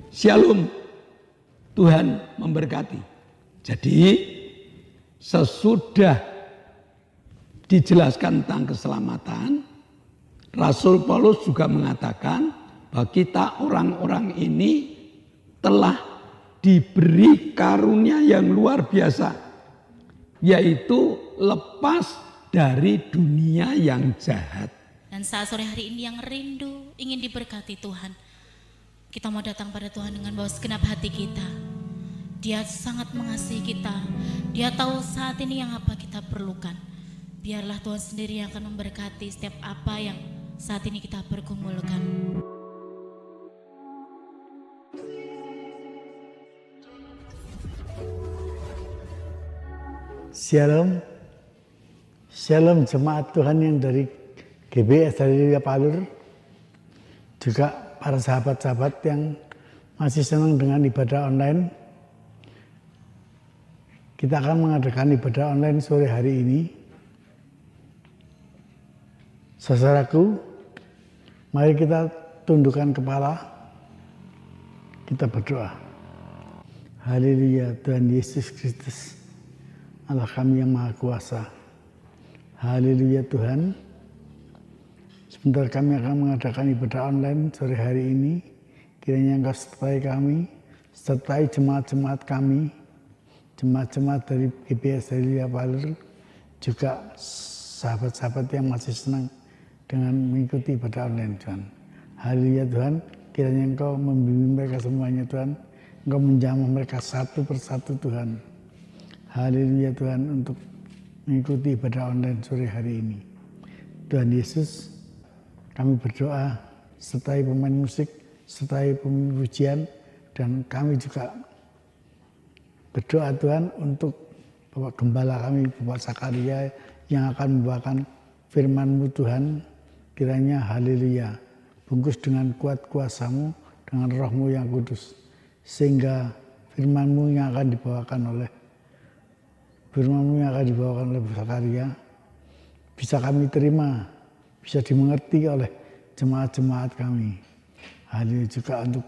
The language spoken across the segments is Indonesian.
Shalom. Tuhan memberkati. Jadi sesudah dijelaskan tentang keselamatan, Rasul Paulus juga mengatakan bahwa kita orang-orang ini telah diberi karunia yang luar biasa, yaitu lepas dari dunia yang jahat. Dan saat sore hari ini yang rindu ingin diberkati Tuhan, kita mau datang pada Tuhan dengan bawa segenap hati kita. Dia sangat mengasihi kita. Dia tahu saat ini yang apa kita perlukan. Biarlah Tuhan sendiri yang akan memberkati setiap apa yang saat ini kita pergumulkan. Shalom. Shalom jemaat Tuhan yang dari GBS Haleluya Palur. Juga para sahabat-sahabat yang masih senang dengan ibadah online. Kita akan mengadakan ibadah online sore hari ini. Saudaraku, mari kita tundukkan kepala. Kita berdoa. Haleluya Tuhan Yesus Kristus, Allah kami yang Maha Kuasa. Haleluya Tuhan. Sebentar kami akan mengadakan ibadah online sore hari ini. Kiranya Engkau sertai kami, sertai jemaat-jemaat kami, jemaat-jemaat dari GBS Haleluya Palur, juga sahabat-sahabat yang masih senang dengan mengikuti ibadah online Tuhan. Haleluya Tuhan, kiranya Engkau membimbing mereka semuanya Tuhan. Engkau menjamah mereka satu persatu Tuhan. Haleluya Tuhan, untuk mengikuti ibadah online sore hari ini. Tuhan Yesus, kami berdoa sertai pemain musik, sertai pujian, dan kami juga berdoa Tuhan untuk Bapak Gembala kami, Bapak Sakaria, yang akan membawakan firman-Mu Tuhan. Kiranya haleluya, bungkus dengan kuat kuasa-Mu, dengan roh-Mu yang kudus, sehingga firman-Mu yang akan dibawakan oleh Bapak Sakaria bisa kami terima, bisa dimengerti oleh jemaat-jemaat kami. Haleluya, juga untuk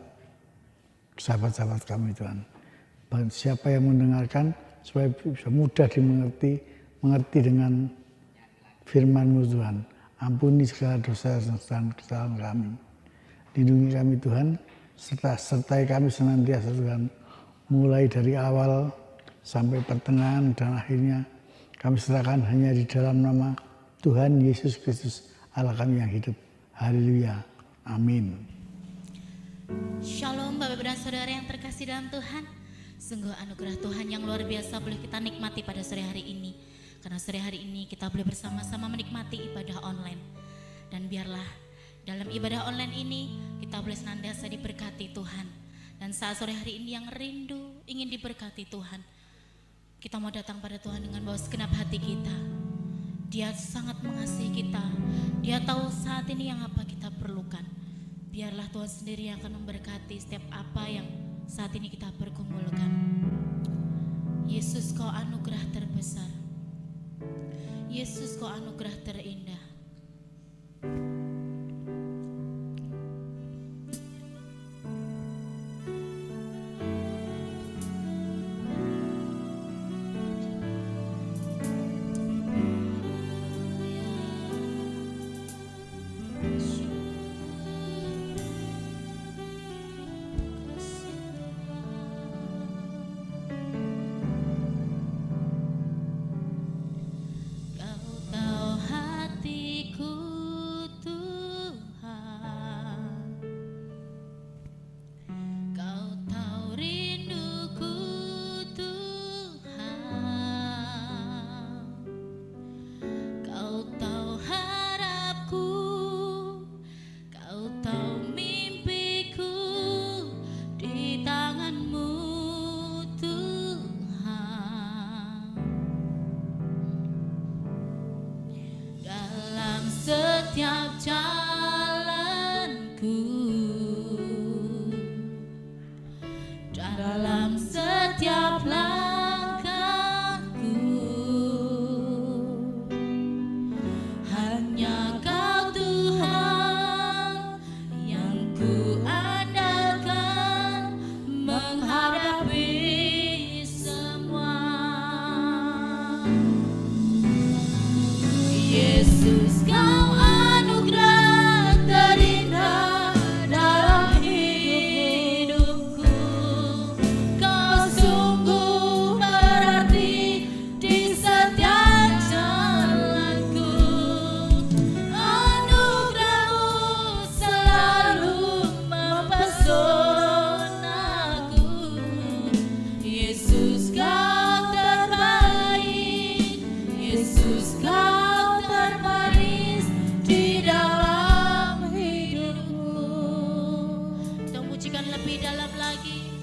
sahabat-sahabat kami Tuhan. Siapa yang mendengarkan supaya bisa mudah dimengerti, mengerti dengan firman-Mu Tuhan. Ampuni segala dosa dan kesalahan kami. Lindungi kami Tuhan, sertai kami senantiasa Tuhan. Mulai dari awal sampai pertengahan dan akhirnya kami serahkan hanya di dalam nama Tuhan Yesus Kristus, Allah kami yang hidup. Haleluya. Amin. Shalom Bapak dan Saudara yang terkasih dalam Tuhan. Sungguh anugerah Tuhan yang luar biasa boleh kita nikmati pada sore hari ini. Karena sore hari ini kita boleh bersama-sama menikmati ibadah online. Dan biarlah dalam ibadah online ini kita boleh senantiasa diberkati Tuhan. Dan saat sore hari ini yang rindu ingin diberkati Tuhan, kita mau datang pada Tuhan dengan bawa segenap hati kita. Dia sangat mengasihi kita. Dia tahu saat ini yang apa kita perlukan. Biarlah Tuhan sendiri yang akan memberkati setiap apa yang saat ini kita pergumulkan. Yesus, Kau anugerah terbesar. Yesus, Kau anugerah terindah. Tuhan lebih dalam lagi.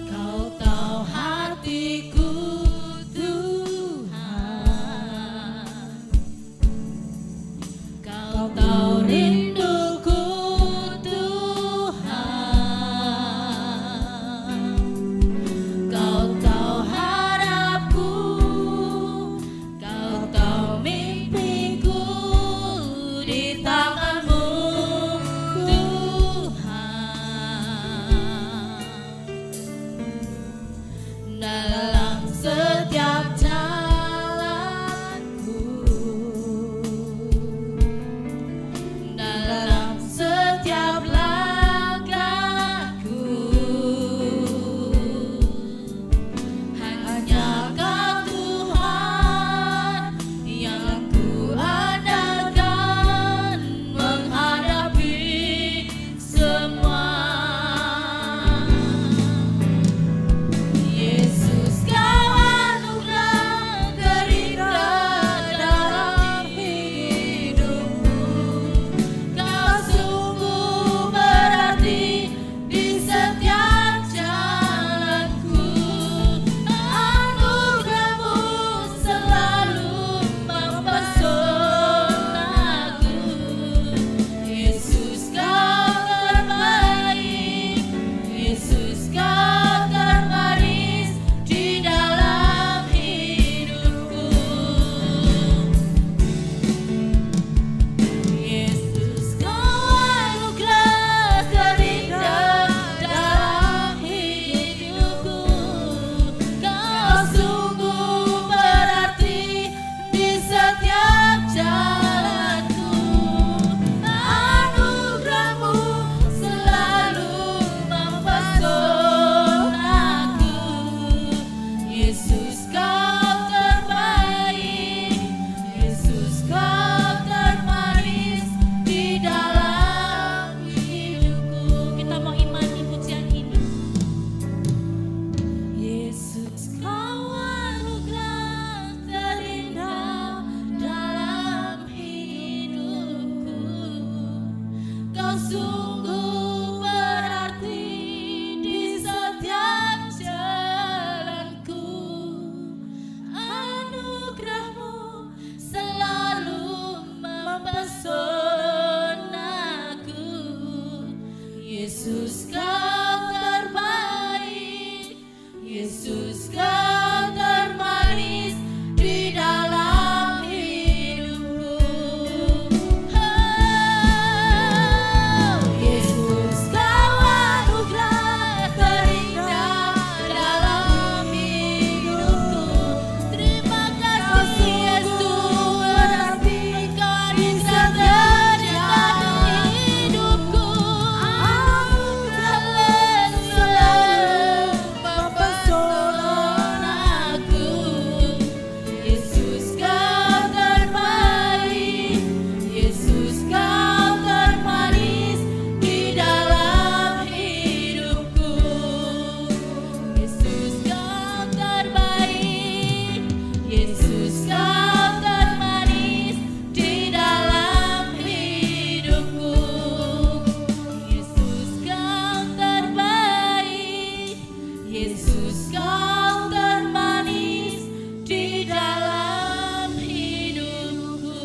Kau tahu hatiku Tuhan, Kau tahu rinduku Tuhan, Kau tahu harapku, Kau tahu mimpiku di tangan-Mu Tuhan. Dalam setiap jalanku, dalam setiap langkahku, hanya Kau Tuhan yang ku andalkan menghadapi semua. Yesus, Kau anugerah terindah dalam hidupku. Kau sungguh berarti di setiap jalanku. Anugerah-Mu selalu mempesonaku. Yesus, Kau terbaik. Yesus, Kau terbaris di dalam hidupku. Yesus, Kau anugerah terindah dalam hidupku. Kau sungguh berarti di setiap jalanku. Anugerah-Mu selalu mempesonaku. Yesus, Kau terbaik. Yesus, Kau termanis di dalam hidupku. Kita mau imani pujian ini. Yesus, Kau anugerah terindah dalam hidupku. Kau sungguh berarti di setiap jalanku. Anugerah-Mu selalu mempesonaku. Yesus, Kau terbaik. Yesus, Kau termanis di dalam hidupku. Yesus, Kau anugerah terindah dalam hidupku. Terima kasih Yesus, berarti Kau di setiap hidupku. Anugerah-Mu selalu mempesonaku. Yesus, Kau terbaik. Yesus, Kau termanis di dalam hidupku. Yesus, Kau terbaik. Yesus, Kau termanis di dalam hidupku. Yesus, Kau terbaik. Yesus, Kau termanis di dalam hidupku.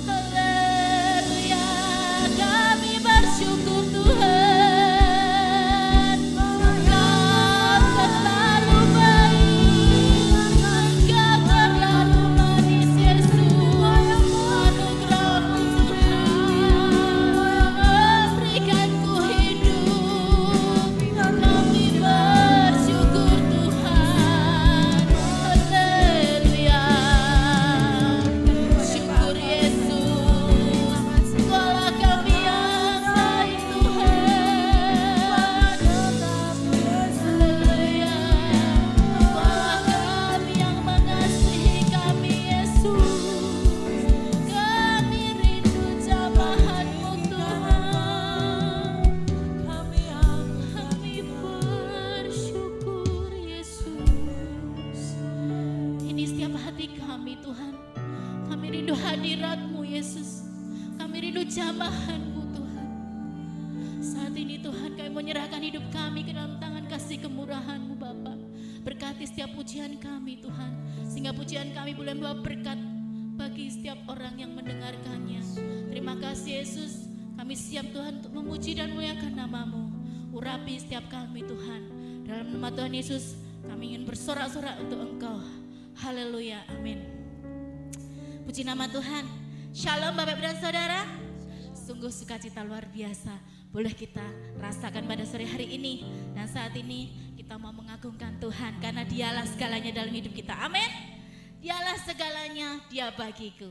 Haleluya, kami bersyukur Tuhan. Kau terlalu baik, Kau terlalu manis Yesus. Anugerah-Mu Tuhan memberikanku hidup. Kami bersyukur Tuhan. Haleluya. Syukur Yesus. Engkaulah kami yang baik Tuhan. Haleluya. Engkaulah kami yang mengasihi kami Yesus. Kami rindu jamahan-Mu Tuhan. Kami bersyukur Yesus. Ini setiap hati kami Tuhan. Kami rindu hadirat-Mu Yesus. Kami rindu jamahan-Mu Tuhan. menyerahkan hidup kami ke dalam tangan kasih kemurahan-Mu Bapa. Berkati setiap pujian kami Tuhan, sehingga pujian kami boleh membawa berkat bagi setiap orang yang mendengarkannya. Terima kasih Yesus, kami siap Tuhan untuk memuji dan memuliakan nama-Mu. Urapi setiap kami Tuhan, dalam nama Tuhan Yesus kami ingin bersorak-sorak untuk Engkau. Haleluya, amin. Puji nama Tuhan. Shalom Bapak Ibu dan Saudara. Sungguh sukacita luar biasa boleh kita rasakan pada sore hari ini. Dan saat ini kita mau mengagungkan Tuhan karena Dialah segalanya dalam hidup kita. Amin. Dialah segalanya, Dia bagiku.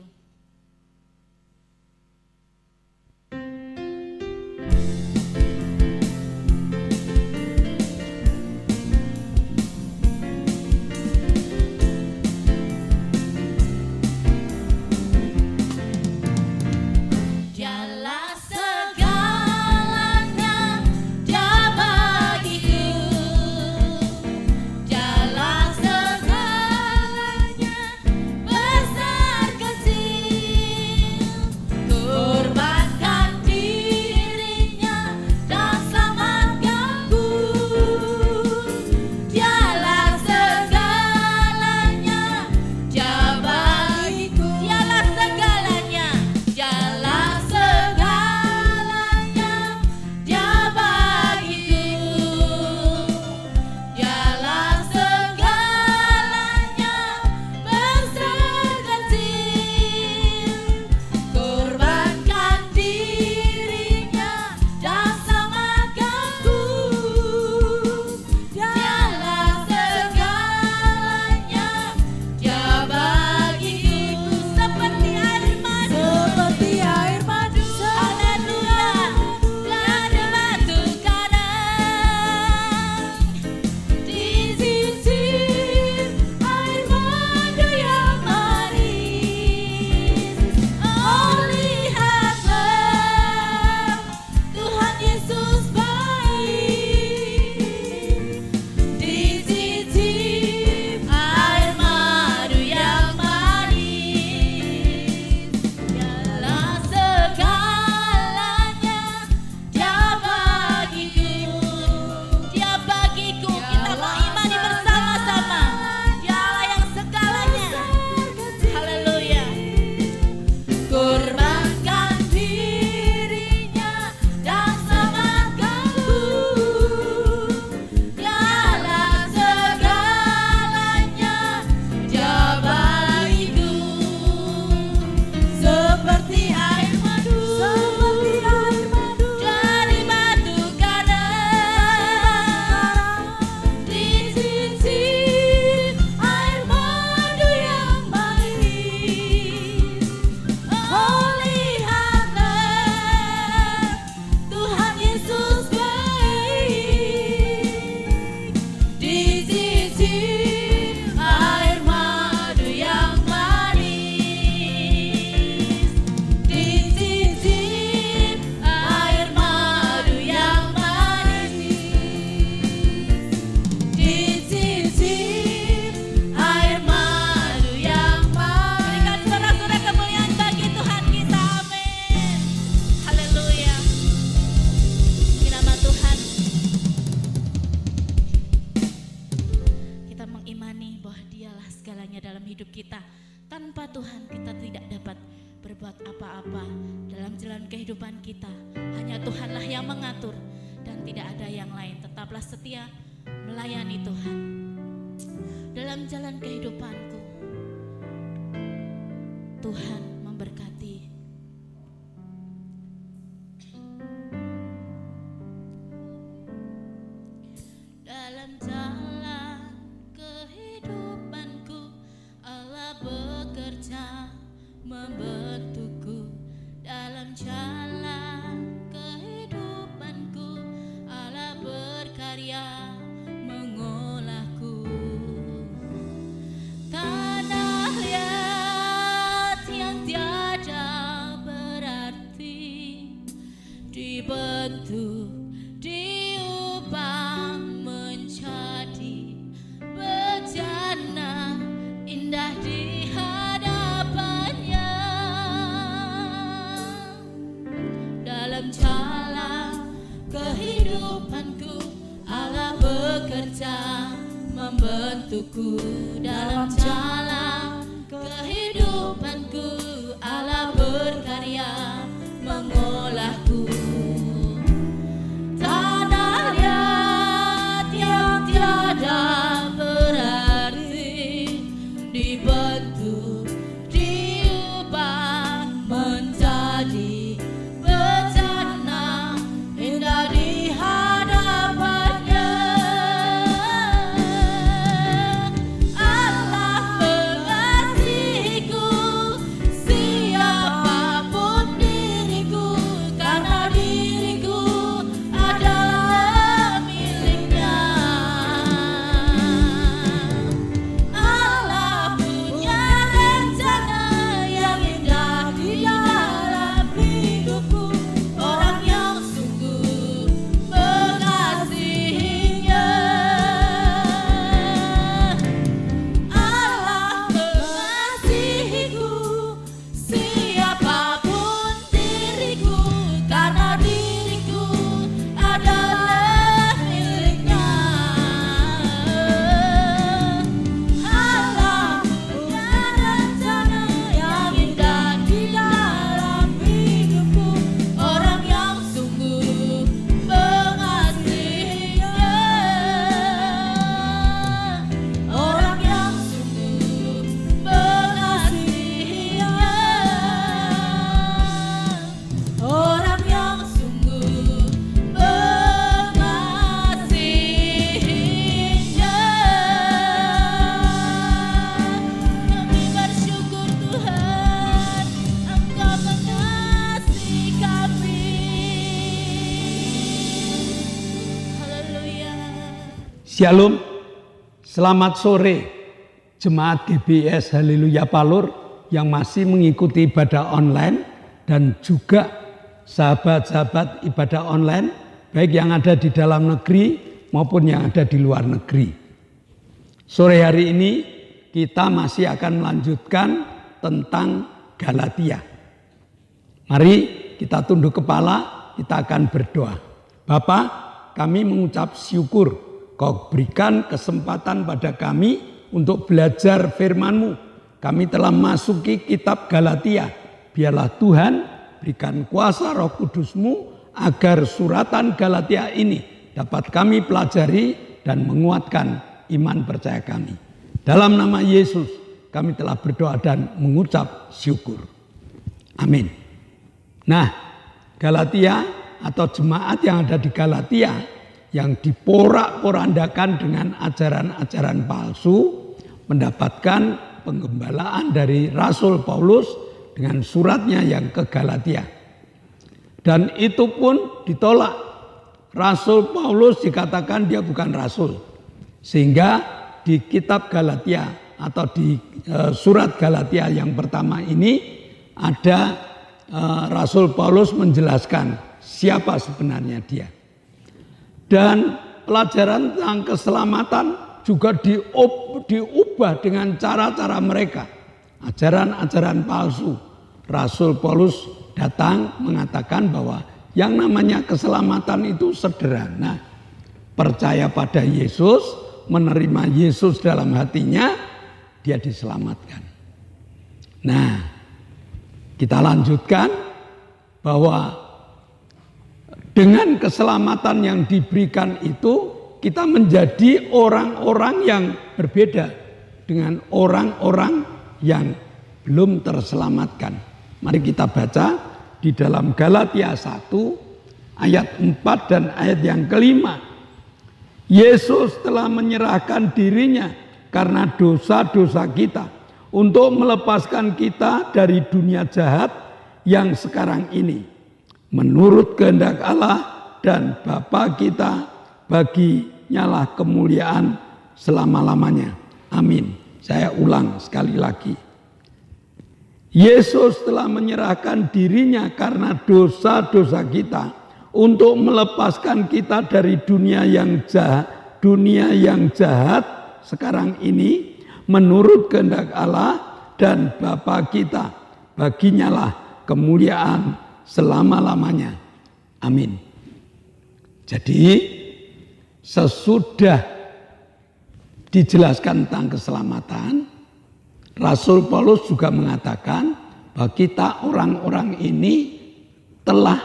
kehidupanku. Allah bekerja membentukku dalam jalan kehidupanku. Allah berkarya mengolahku. Tanah liat yang tiada berarti dibentuk, diubah menjadi bencana indah di hadapannya. Allah mengasihiku, siapapun diriku, karena diriku adalah miliknya. Allah punya rencana yang indah di dalam hidupku. Orang yang sungguh mengasihinya. Allah mengasihiku, siapapun diriku, karena diriku adalah miliknya. Allah punya rencana yang indah di dalam hidupku. Orang yang sungguh mengasihinya. Orang yang sungguh mengasihinya. Orang yang sungguh mengasihinya. Kami bersyukur Tuhan, Engkau mengasihi kami. Haleluya. Shalom, selamat sore jemaat GBS Haleluya Palur yang masih mengikuti ibadah online dan juga sahabat-sahabat ibadah online baik yang ada di dalam negeri maupun yang ada di luar negeri. Sore hari ini kita masih akan melanjutkan tentang Galatia. Mari kita tunduk kepala, kita akan berdoa. Bapa, kami mengucap syukur Kau berikan kesempatan pada kami untuk belajar firman-Mu. Kami telah masuki kitab Galatia. Biarlah Tuhan berikan kuasa Roh Kudus-Mu agar suratan Galatia ini dapat kami pelajari dan menguatkan iman percaya kami. Dalam nama Yesus kami telah berdoa dan mengucap syukur. Amin. Nah, Galatia atau jemaat yang ada di Galatia yang diporak-porandakan dengan ajaran-ajaran palsu mendapatkan penggembalaan dari Rasul Paulus dengan suratnya yang ke Galatia. Dan itu pun ditolak. Rasul Paulus dikatakan dia bukan rasul. Sehingga di kitab Galatia atau di surat Galatia yang pertama ini ada Rasul Paulus menjelaskan siapa sebenarnya dia. Dan pelajaran tentang keselamatan juga diubah dengan cara-cara mereka. Ajaran-ajaran palsu. Rasul Paulus datang mengatakan bahwa yang namanya keselamatan itu sederhana. Percaya pada Yesus, menerima Yesus dalam hatinya, dia diselamatkan. Nah, kita lanjutkan bahwa dengan keselamatan yang diberikan itu, kita menjadi orang-orang yang berbeda dengan orang-orang yang belum terselamatkan. Mari kita baca di dalam Galatia 1 ayat 4 dan ayat yang kelima. Yesus telah menyerahkan dirinya karena dosa-dosa kita untuk melepaskan kita dari dunia jahat yang sekarang ini. Menurut kehendak Allah dan Bapa kita, baginya lah kemuliaan selama-lamanya. Amin. Saya ulang sekali lagi. Yesus telah menyerahkan dirinya karena dosa-dosa kita untuk melepaskan kita dari dunia yang jahat sekarang ini menurut kehendak Allah dan Bapa kita. Baginya lah kemuliaan selama-lamanya. Amin. Jadi sesudah dijelaskan tentang keselamatan, Rasul Paulus juga mengatakan bahwa kita orang-orang ini telah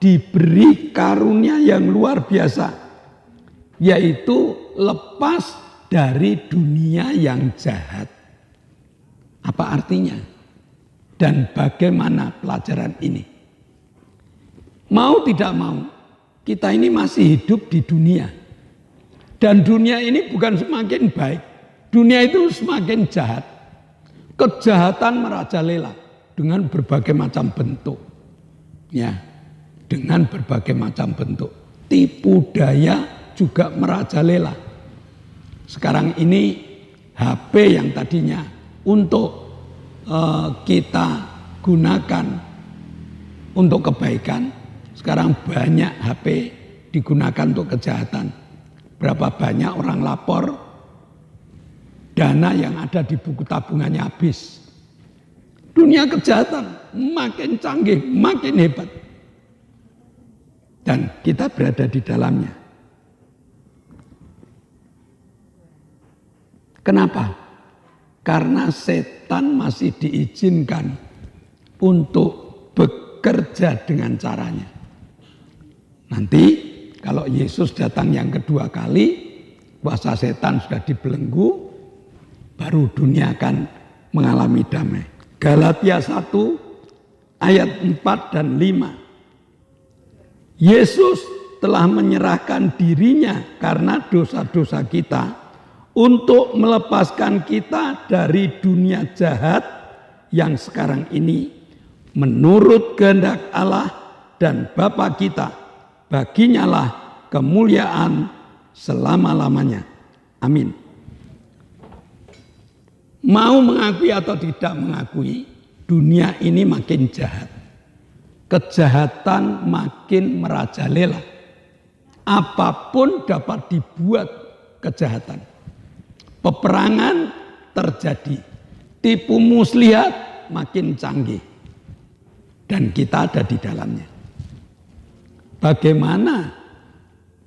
diberi karunia yang luar biasa, yaitu lepas dari dunia yang jahat. Apa artinya? Dan bagaimana pelajaran ini? Mau tidak mau, kita ini masih hidup di dunia. Dan dunia ini bukan semakin baik. Dunia itu semakin jahat. Kejahatan merajalela dengan berbagai macam bentuk. Ya, dengan berbagai macam bentuk. Tipu daya juga merajalela. Sekarang ini HP yang tadinya untuk kita gunakan untuk kebaikan, sekarang banyak HP digunakan untuk kejahatan. Berapa banyak orang lapor dana yang ada di buku tabungannya habis. Dunia kejahatan makin canggih, makin hebat. Dan kita berada di dalamnya. Kenapa? Karena setan masih diizinkan untuk bekerja dengan caranya. Nanti kalau Yesus datang yang kedua kali, kuasa setan sudah dibelenggu, baru dunia akan mengalami damai. Galatia 1 ayat 4 dan 5. Yesus telah menyerahkan dirinya karena dosa-dosa kita untuk melepaskan kita dari dunia jahat yang sekarang ini menurut kehendak Allah dan Bapa kita. Baginya lah kemuliaan selama-lamanya. Amin. Mau mengakui atau tidak mengakui, dunia ini makin jahat. Kejahatan makin merajalela. Apapun dapat dibuat kejahatan. Peperangan terjadi. Tipu muslihat makin canggih. Dan kita ada di dalamnya. Bagaimana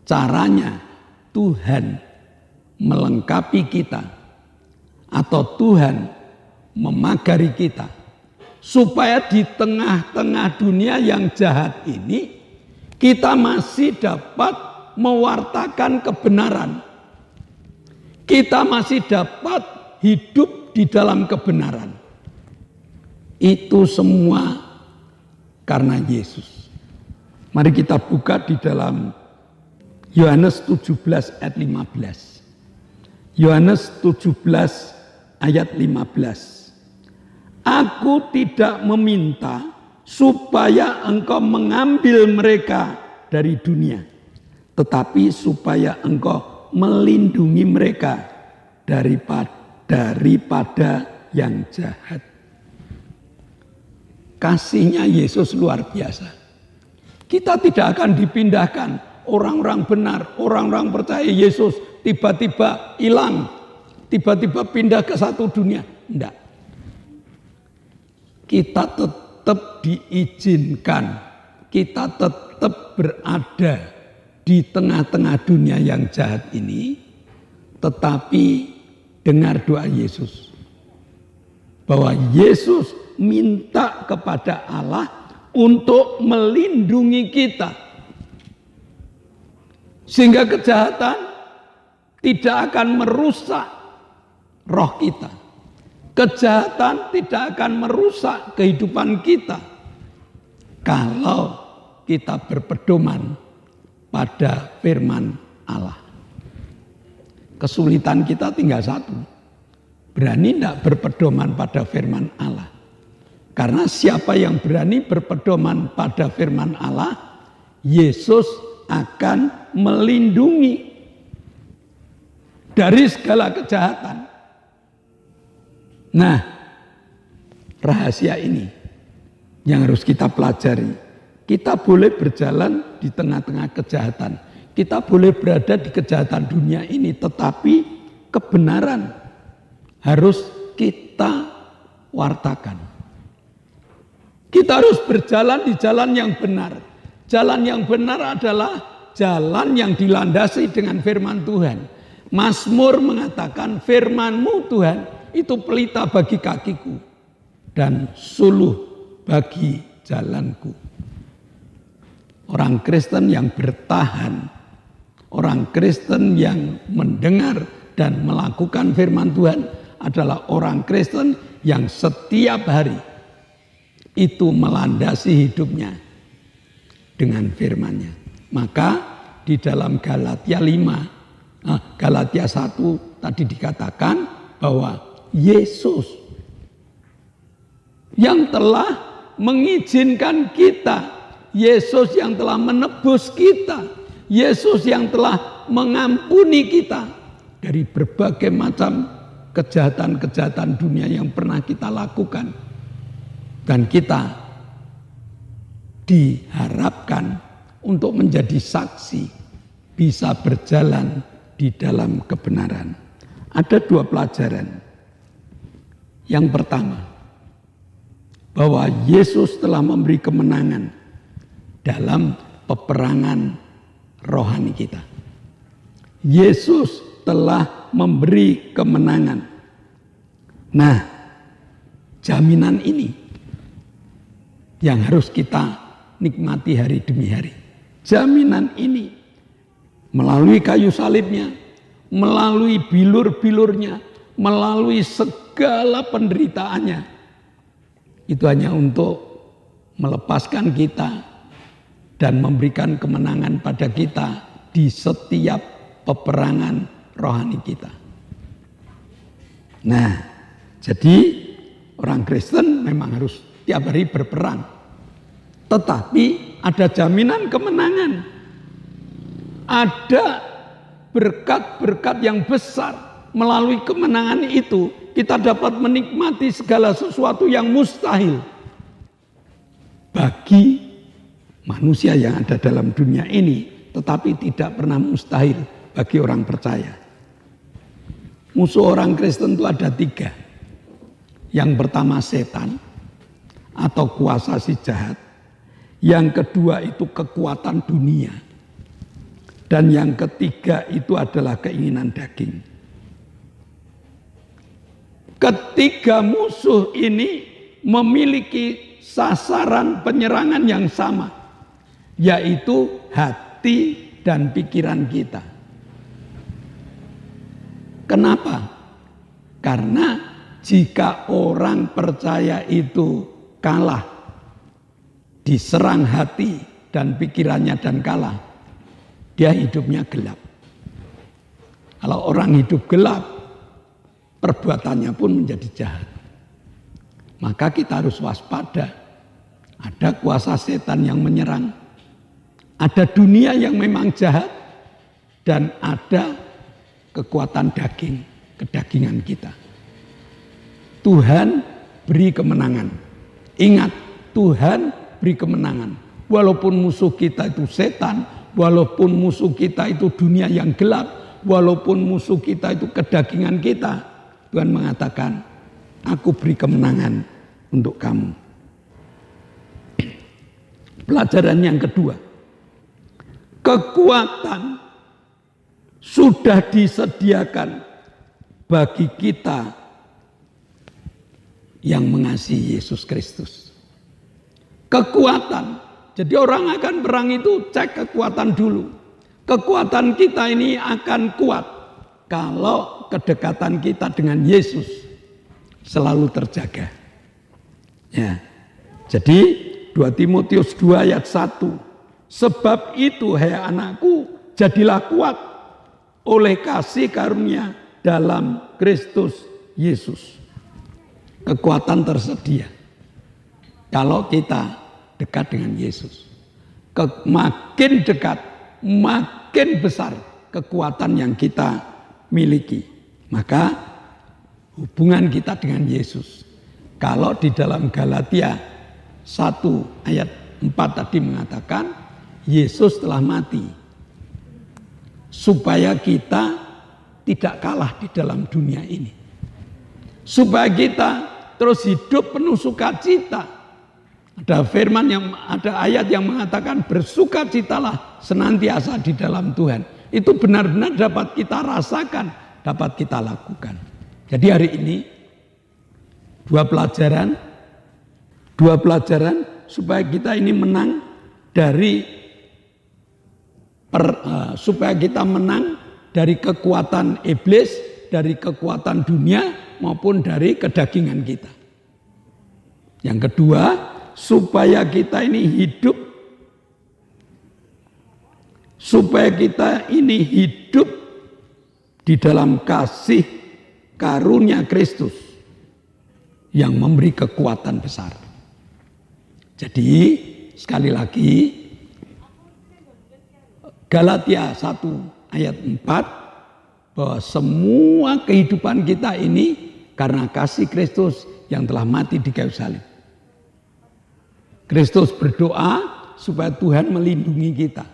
caranya Tuhan melengkapi kita atau Tuhan memagari kita supaya di tengah-tengah dunia yang jahat ini kita masih dapat mewartakan kebenaran. Kita masih dapat hidup di dalam kebenaran. Itu semua karena Yesus. Mari kita buka di dalam Yohanes 17 ayat 15. Yohanes 17 ayat 15. Aku tidak meminta supaya engkau mengambil mereka dari dunia, tetapi supaya engkau melindungi mereka daripada yang jahat. Kasihnya Yesus luar biasa. Kita tidak akan dipindahkan. Orang-orang benar, orang-orang percaya Yesus tiba-tiba hilang, tiba-tiba pindah ke satu dunia. Tidak. Kita tetap diizinkan, kita tetap berada di tengah-tengah dunia yang jahat ini, tetapi dengar doa Yesus. Bahwa Yesus minta kepada Allah untuk melindungi kita. Sehingga kejahatan tidak akan merusak roh kita. Kejahatan tidak akan merusak kehidupan kita. Kalau kita berpedoman pada firman Allah. Kesulitan kita tinggal satu. Berani tidak berpedoman pada firman Allah. Karena siapa yang berani berpedoman pada firman Allah, Yesus akan melindungi dari segala kejahatan. Nah, rahasia ini yang harus kita pelajari. Kita boleh berjalan di tengah-tengah kejahatan. Kita boleh berada di kejahatan dunia ini, tetapi kebenaran harus kita wartakan. Kita harus berjalan di jalan yang benar. Jalan yang benar adalah jalan yang dilandasi dengan firman Tuhan. Mazmur mengatakan, firman-Mu Tuhan itu pelita bagi kakiku dan suluh bagi jalanku. Orang Kristen yang bertahan, orang Kristen yang mendengar dan melakukan firman Tuhan adalah orang Kristen yang setiap hari itu melandasi hidupnya dengan firman-Nya. Maka di dalam Galatia 1 tadi dikatakan bahwa Yesus yang telah mengizinkan kita, Yesus yang telah menebus kita, Yesus yang telah mengampuni kita dari berbagai macam kejahatan-kejahatan dunia yang pernah kita lakukan. Dan kita diharapkan untuk menjadi saksi, bisa berjalan di dalam kebenaran. Ada 2 pelajaran. Yang pertama, bahwa Yesus telah memberi kemenangan dalam peperangan rohani kita. Yesus telah memberi kemenangan. Nah, jaminan ini yang harus kita nikmati hari demi hari. Jaminan ini melalui kayu salibnya, melalui bilur-bilurnya, melalui segala penderitaannya. Itu hanya untuk melepaskan kita dan memberikan kemenangan pada kita di setiap peperangan rohani kita. Nah, jadi orang Kristen memang harus tiap hari berperang. Tetapi ada jaminan kemenangan. Ada berkat-berkat yang besar. Melalui kemenangan itu kita dapat menikmati segala sesuatu yang mustahil bagi manusia yang ada dalam dunia ini, tetapi tidak pernah mustahil bagi orang percaya. Musuh orang Kristen itu ada 3. Yang pertama setan atau kuasa si jahat. Yang kedua itu kekuatan dunia. Dan yang ketiga itu adalah keinginan daging. Ketiga musuh ini memiliki sasaran penyerangan yang sama, yaitu hati dan pikiran kita. Kenapa? Karena jika orang percaya itu kalah, diserang hati dan pikirannya dan kalah, dia hidupnya gelap. Kalau orang hidup gelap, perbuatannya pun menjadi jahat. Maka kita harus waspada. Ada kuasa setan yang menyerang. Ada dunia yang memang jahat. Dan ada kekuatan daging, kedagingan kita. Tuhan beri kemenangan. Ingat, Tuhan beri kemenangan. Walaupun musuh kita itu setan, walaupun musuh kita itu dunia yang gelap, walaupun musuh kita itu kedagingan kita, Tuhan mengatakan, aku beri kemenangan untuk kamu. Pelajaran yang kedua, kekuatan sudah disediakan bagi kita yang mengasihi Yesus Kristus. Kekuatan, jadi orang akan perang itu cek kekuatan dulu. Kekuatan kita ini akan kuat kalau kedekatan kita dengan Yesus selalu terjaga. Ya. Jadi 2 Timotius 2 ayat 1. Sebab itu hai anakku, jadilah kuat oleh kasih karunia dalam Kristus Yesus. Kekuatan tersedia kalau kita dekat dengan Yesus. Makin dekat, makin besar kekuatan yang kita miliki. Maka hubungan kita dengan Yesus. Kalau di dalam Galatia 1 ayat 4 tadi mengatakan Yesus telah mati supaya kita tidak kalah di dalam dunia ini. Supaya kita terus hidup penuh sukacita. Ada firman ada ayat yang mengatakan bersukacitalah senantiasa di dalam Tuhan. Itu benar-benar dapat kita rasakan, dapat kita lakukan. Jadi hari ini dua pelajaran supaya kita ini menang supaya kita menang dari kekuatan iblis, dari kekuatan dunia maupun dari kedagingan kita. Yang kedua, supaya kita ini hidup di dalam kasih karunia Kristus yang memberi kekuatan besar. Jadi sekali lagi Galatia 1 ayat 4 bahwa semua kehidupan kita ini karena kasih Kristus yang telah mati di kayu salib. Kristus berdoa supaya Tuhan melindungi kita.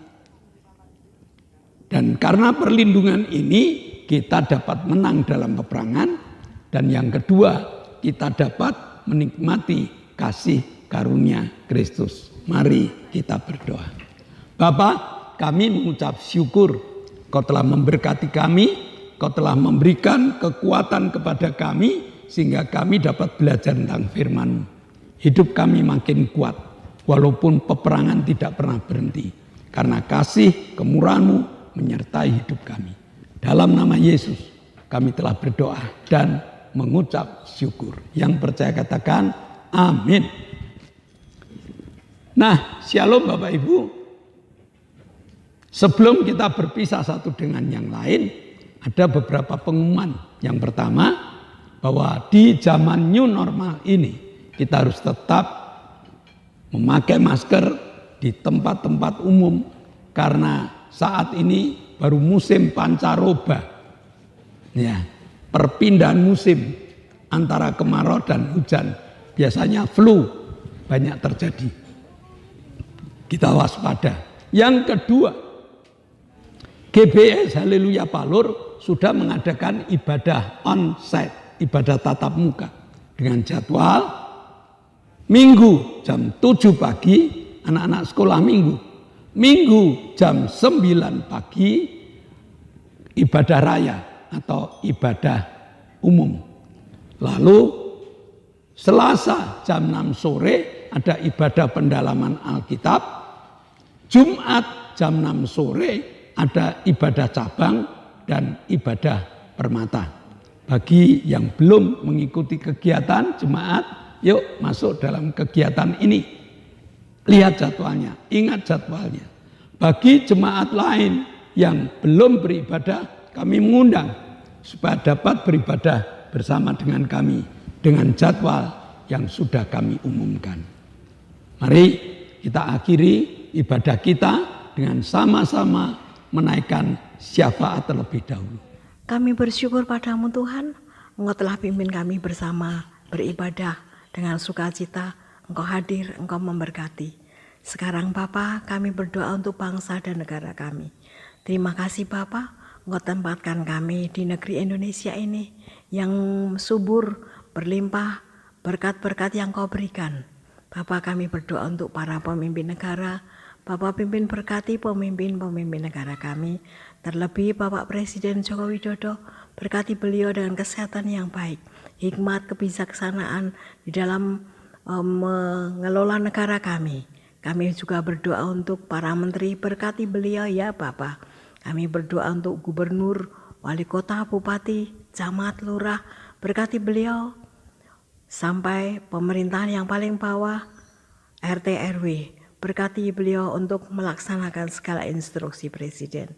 Dan karena perlindungan ini kita dapat menang dalam peperangan. Dan yang kedua, kita dapat menikmati kasih karunia Kristus. Mari kita berdoa. Bapa, kami mengucap syukur Kau telah memberkati kami, Kau telah memberikan kekuatan kepada kami sehingga kami dapat belajar tentang firman-Mu. Hidup kami makin kuat walaupun peperangan tidak pernah berhenti. Karena kasih kemurahan-Mu menyertai hidup kami. Dalam nama Yesus kami telah berdoa dan mengucap syukur. Yang percaya katakan amin. Nah, shalom Bapak Ibu. Sebelum kita berpisah satu dengan yang lain, ada beberapa pengumuman. Yang pertama, bahwa di zaman new normal ini kita harus tetap memakai masker di tempat-tempat umum karena saat ini baru musim pancaroba. Ya, perpindahan musim antara kemarau dan hujan. Biasanya flu banyak terjadi. Kita waspada. Yang kedua, GBS Haleluya Palur sudah mengadakan ibadah on-site, ibadah tatap muka dengan jadwal Minggu jam 7 pagi anak-anak sekolah Minggu jam 9 pagi ibadah raya atau ibadah umum. Lalu Selasa jam 6 sore ada ibadah pendalaman Alkitab. Jumat jam 6 sore ada ibadah cabang dan ibadah permata. Bagi yang belum mengikuti kegiatan jemaat, yuk masuk dalam kegiatan ini. Lihat jadwalnya, ingat jadwalnya. Bagi jemaat lain yang belum beribadah, kami mengundang supaya dapat beribadah bersama dengan kami dengan jadwal yang sudah kami umumkan. Mari kita akhiri ibadah kita dengan sama-sama menaikkan syafaat terlebih dahulu. Kami bersyukur padamu Tuhan, Engkau telah pimpin kami bersama beribadah dengan sukacita, Engkau hadir, Engkau memberkati. Sekarang Bapa, kami berdoa untuk bangsa dan negara kami. Terima kasih Bapa, Engkau tempatkan kami di negeri Indonesia ini yang subur, berlimpah, berkat-berkat yang Kau berikan. Bapa, kami berdoa untuk para pemimpin negara. Bapak pimpin berkati pemimpin-pemimpin negara kami. Terlebih Bapak Presiden Joko Widodo, berkati beliau dengan kesehatan yang baik, hikmat, kebijaksanaan di dalam mengelola negara kami. Kami juga berdoa untuk para menteri, berkati beliau ya Bapak. Kami berdoa untuk gubernur, wali kota, bupati, camat, lurah, berkati beliau sampai pemerintahan yang paling bawah, RT RW. Berkati beliau untuk melaksanakan segala instruksi Presiden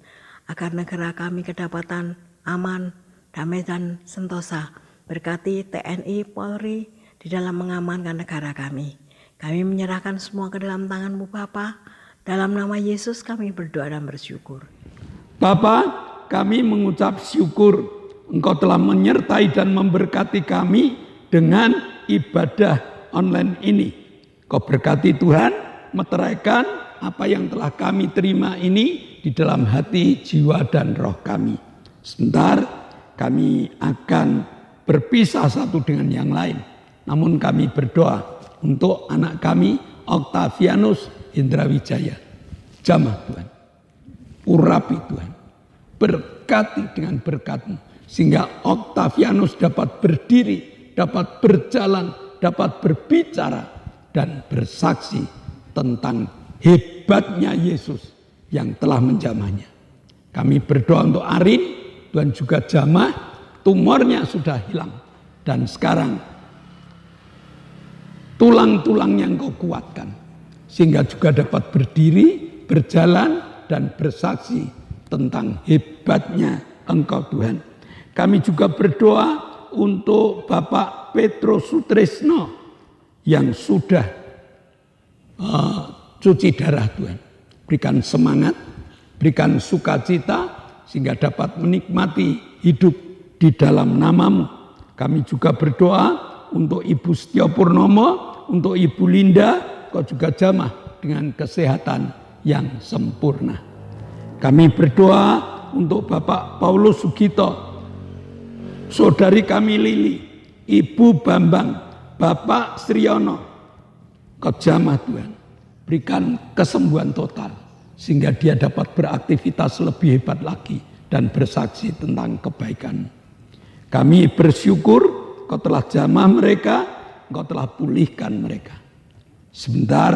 agar negara kami kedapatan aman, damai dan sentosa. Berkati TNI, Polri di dalam mengamankan negara kami. Kami menyerahkan semua ke dalam tangan-Mu Bapa. Dalam nama Yesus kami berdoa dan bersyukur. Bapa, kami mengucap syukur Engkau telah menyertai dan memberkati kami dengan ibadah online ini. Kau berkati Tuhan, meteraikan apa yang telah kami terima ini di dalam hati, jiwa, dan roh kami. Sebentar kami akan berpisah satu dengan yang lain. Namun kami berdoa untuk anak kami, Octavianus Indrawijaya. Jamah Tuhan, urapi Tuhan, berkati dengan berkat-Mu, sehingga Octavianus dapat berdiri, dapat berjalan, dapat berbicara, dan bersaksi tentang hebatnya Yesus yang telah menjamahnya. Kami berdoa untuk Arin, Tuhan juga jamah, tumornya sudah hilang. Dan sekarang tulang-tulangnya Engkau kuatkan, sehingga juga dapat berdiri, berjalan, dan bersaksi tentang hebatnya Engkau Tuhan. Kami juga berdoa untuk Bapak Petro Sutrisno yang sudah cuci darah Tuhan. Berikan semangat, berikan sukacita, sehingga dapat menikmati hidup di dalam nama-Mu. Kami juga berdoa untuk Ibu Setia Purnomo, untuk Ibu Linda, Kau juga jamah dengan kesehatan yang sempurna. Kami berdoa untuk Bapak Paulus Sugito, saudari kami Lili, Ibu Bambang, Bapak Sriono, Kau jamah Tuhan. Berikan kesembuhan total, sehingga dia dapat beraktivitas lebih hebat lagi dan bersaksi tentang kebaikan. Kami bersyukur Kau telah jamah mereka, Kau telah pulihkan mereka. Sebentar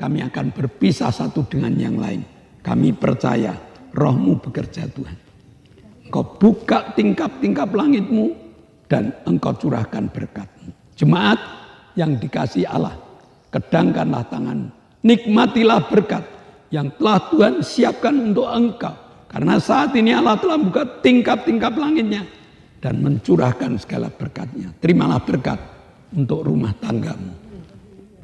kami akan berpisah satu dengan yang lain. Kami percaya Roh-Mu bekerja Tuhan. Kau buka tingkap-tingkap langit-Mu dan Engkau curahkan berkat-Mu. Jemaat yang dikasihi Allah, kedangkanlah tangan. Nikmatilah berkat yang telah Tuhan siapkan untuk engkau. Karena saat ini Allah telah buka tingkap-tingkap langitnya dan mencurahkan segala berkatnya. Terimalah berkat untuk rumah tanggamu.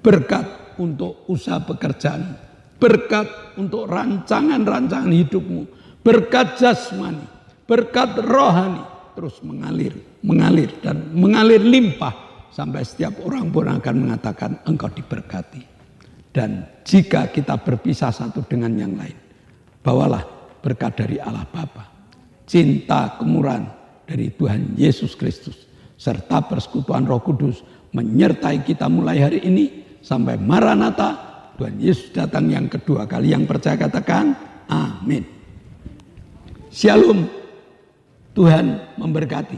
Berkat untuk usaha pekerjaan. Berkat untuk rancangan-rancangan hidupmu. Berkat jasmani. Berkat rohani. Terus mengalir dan mengalir limpah. Sampai setiap orang pun akan mengatakan engkau diberkati. Dan jika kita berpisah satu dengan yang lain, bawalah berkat dari Allah Bapa, cinta kemurahan dari Tuhan Yesus Kristus, serta persekutuan Roh Kudus menyertai kita mulai hari ini sampai Maranatha, Tuhan Yesus datang yang kedua kali. Yang percaya katakan amin. Shalom. Tuhan memberkati.